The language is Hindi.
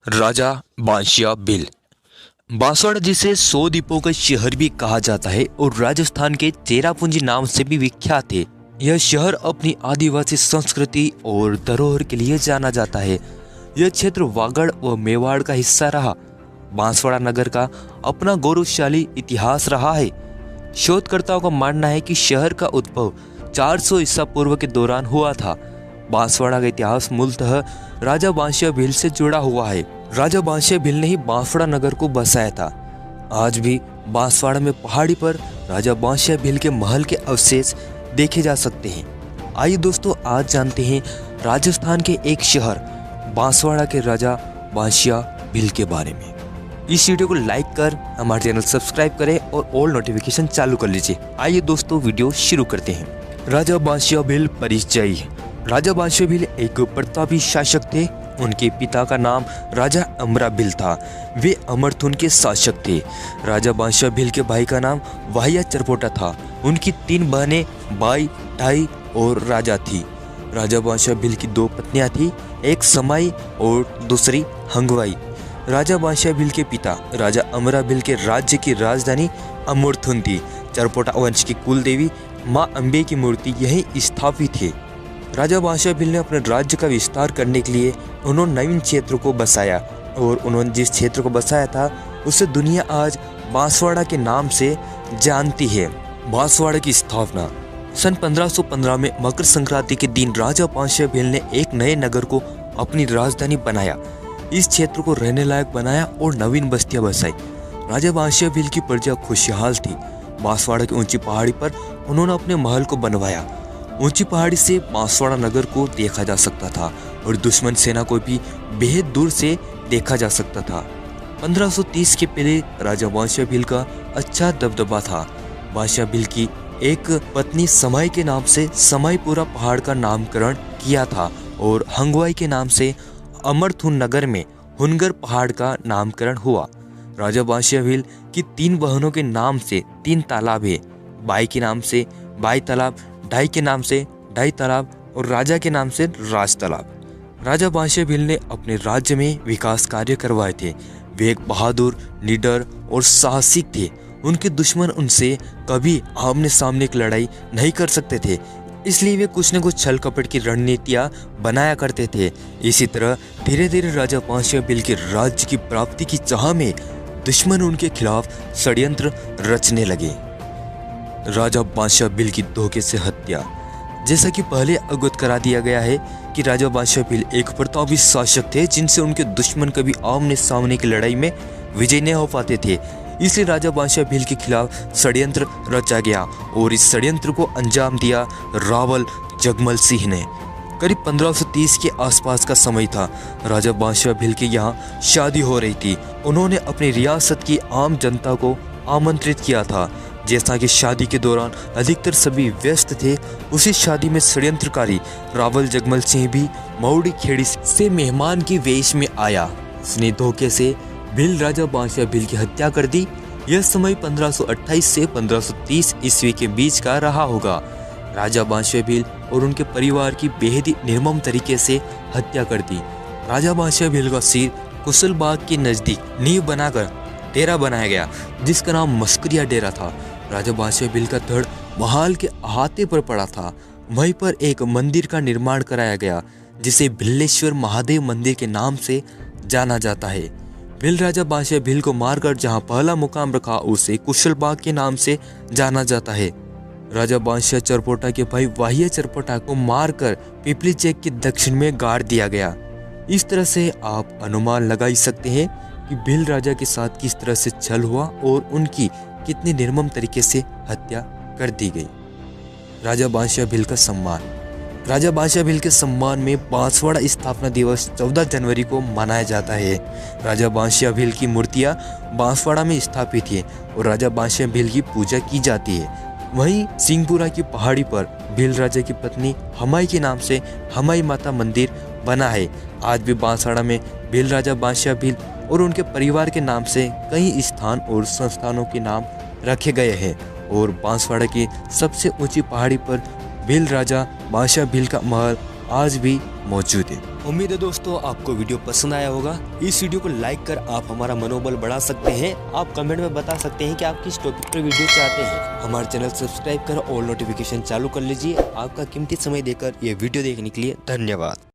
राजा बांशिया भील। बांसवाड़ा जिसे 100 द्वीपों का शहर भी कहा जाता है और राजस्थान के चेरापूंजी नाम से भी विख्यात है। यह शहर अपनी आदिवासी संस्कृति और धरोहर के लिए जाना जाता है। यह क्षेत्र वागड़ व मेवाड़ का हिस्सा रहा। बांसवाड़ा नगर का अपना गौरवशाली इतिहास रहा है। शोधकर्ताओं का मानना है कि शहर का उद्भव 400 ईसा पूर्व के दौरान हुआ था। बांसवाड़ा का इतिहास मूलतः राजा बांशिया भील से जुड़ा हुआ है। राजा बांशिया भील ने ही बांसवाड़ा नगर को बसाया था। आज भी बांसवाड़ा में पहाड़ी पर राजा बांशिया भील के महल के अवशेष देखे जा सकते हैं। आइए दोस्तों, आज जानते हैं राजस्थान के एक शहर बांसवाड़ा के राजा बांशिया भील के बारे में। इस वीडियो को लाइक कर हमारे चैनल सब्सक्राइब करें और ऑल नोटिफिकेशन चालू कर लीजिए। आइए दोस्तों, वीडियो शुरू करते हैं। राजा बांशिया भील परिचय। राजा बांशिया भील एक प्रतापी शासक थे। उनके पिता का नाम राजा अमरा भील था। वे अमरथुन के शासक थे। राजा बांशिया भील के भाई का नाम वाहिया चरपोटा था। उनकी 3 बहनें बाई, ढाई और राजा थी। राजा बांशिया भील की 2 पत्नियां थी, एक समाई और दूसरी हंगवाई। राजा बांशिया भील के पिता राजा अमरा भील के राज्य की राजधानी अमरथुन थी। चरपोटा वंश की कुल देवी माँ अम्बे की मूर्ति यहीं स्थापित है। राजा बांशिया भील ने अपने राज्य का विस्तार करने के लिए उन्होंने नवीन क्षेत्र को बसाया और उन्होंने जिस क्षेत्र को बसाया था उसे दुनिया आज बांसवाड़ा के नाम से जानती है। बांसवाड़ा की स्थापना सन 1515 में मकर संक्रांति के दिन राजा बांशिया भील ने एक नए नगर को अपनी राजधानी बनाया। इस क्षेत्र को रहने लायक बनाया और नवीन बस्तियां बसाई। राजा बांशिया भील की प्रजा खुशहाल थी। बांसवाड़ा की ऊंची पहाड़ी पर उन्होंने अपने महल को बनवाया। ऊंची पहाड़ी से बांसवाड़ा नगर को देखा जा सकता था और दुश्मन सेना को भी बेहद दूर से देखा जा सकता था। 1530 के पहले राजा बांशिया भील का अच्छा दबदबा था। बांशिया भील की एक पत्नी समाई के नाम से समाईपुरा पहाड़ का नामकरण किया था और हंगवाई के नाम से अमरथुन नगर में हुनगर पहाड़ का नामकरण हुआ। राजा बांशिया भील की 3 बहनों के नाम से 3 तालाब है। बाई के नाम से बाई तालाब, ढाई के नाम से ढाई तालाब और राजा के नाम से राज तालाब। राजा बांशिया भील ने अपने राज्य में विकास कार्य करवाए थे। वे एक बहादुर, निडर और साहसिक थे। उनके दुश्मन उनसे कभी आमने सामने की लड़ाई नहीं कर सकते थे, इसलिए वे कुछ न कुछ छल कपट की रणनीतियां बनाया करते थे। इसी तरह धीरे धीरे राजा बांशिया भील के राज्य की प्राप्ति की चाह में दुश्मन उनके खिलाफ षड्यंत्र रचने लगे। राजा बांशिया भील की धोखे से हत्या। जैसा कि पहले अवगत करा दिया गया है कि राजा बांशिया भील एक प्रतापी शासक थे जिनसे उनके दुश्मन कभी आमने सामने की लड़ाई में विजय नहीं हो पाते थे। इसलिए राजा बांशिया भील के खिलाफ षड्यंत्र रचा गया और इस षड्यंत्र को अंजाम दिया रावल जगमल सिंह ने। करीब 1530 के आसपास का समय था। राजा बांशिया भील के यहाँ शादी हो रही थी। उन्होंने अपनी रियासत की आम जनता को आमंत्रित किया था। जैसा कि शादी के दौरान अधिकतर सभी व्यस्त थे, उसी शादी में षड्यंत्रकारी रावल जगमल सिंह भी मऊड़ी खेड़ी से मेहमान की वेश में आया। उसने धोखे से भील राजा बांशिया भील की हत्या कर दी। यह समय 1528 से 1530 ईस्वी के बीच का रहा होगा। राजा बांशिया भील और उनके परिवार की बेहद ही निर्मम तरीके से हत्या कर दी। राजा बांशिया भील का सिर कुशलबाग के नजदीक नींव बनाकर डेरा बनाया गया, जिसका नाम मस्करिया डेरा था। राजा बांशिया भील का धड़ महाल के अहाते पर पड़ा था। वहीं पर एक मंदिर का निर्माण कराया गया, जिसे भिल्लेश्वर महादेव मंदिर के नाम से जाना जाता है। भील राजा बांशिया भील को मारकर जहां पहला मुकाम रखा, उसे कुशलबाग के नाम से जाना जाता है। राजा बांशिया चरपोटा के भाई वाहिया चरपोटा को मारकर पिपली चेक के दक्षिण में गाड़ दिया गया। इस तरह से आप अनुमान लगा ही सकते हैं कि भील राजा के साथ किस तरह से छल हुआ और उनकी कितनी निर्मम तरीके से हत्या कर दी गई। राजा बांशिया भील का सम्मान। राजा बांशिया भील के सम्मान में बांसवाड़ा स्थापना दिवस 14 जनवरी को मनाया जाता है। राजा बांशिया भील की मूर्तियां बांसवाड़ा में स्थापित है और राजा बांशिया भील की पूजा की जाती है। वहीं सिंहपुरा की पहाड़ी पर भील राजा की पत्नी हमाई के नाम से हमाई माता मंदिर बना है। आज भी बांसवाड़ा में भील राजा बांशिया भील और उनके परिवार के नाम से कई स्थान और संस्थानों के नाम रखे गए हैं और बांसवाड़ा की सबसे ऊंची पहाड़ी पर भील राजा बांशिया भील का महल आज भी मौजूद है। उम्मीद है दोस्तों आपको वीडियो पसंद आया होगा। इस वीडियो को लाइक कर आप हमारा मनोबल बढ़ा सकते हैं। आप कमेंट में बता सकते हैं कि आप किस टॉपिक पर वीडियो चाहते हैं। हमारे चैनल सब्सक्राइब कर ऑल नोटिफिकेशन चालू कर लीजिए। आपका कीमती समय देकर ये वीडियो देखने के लिए धन्यवाद।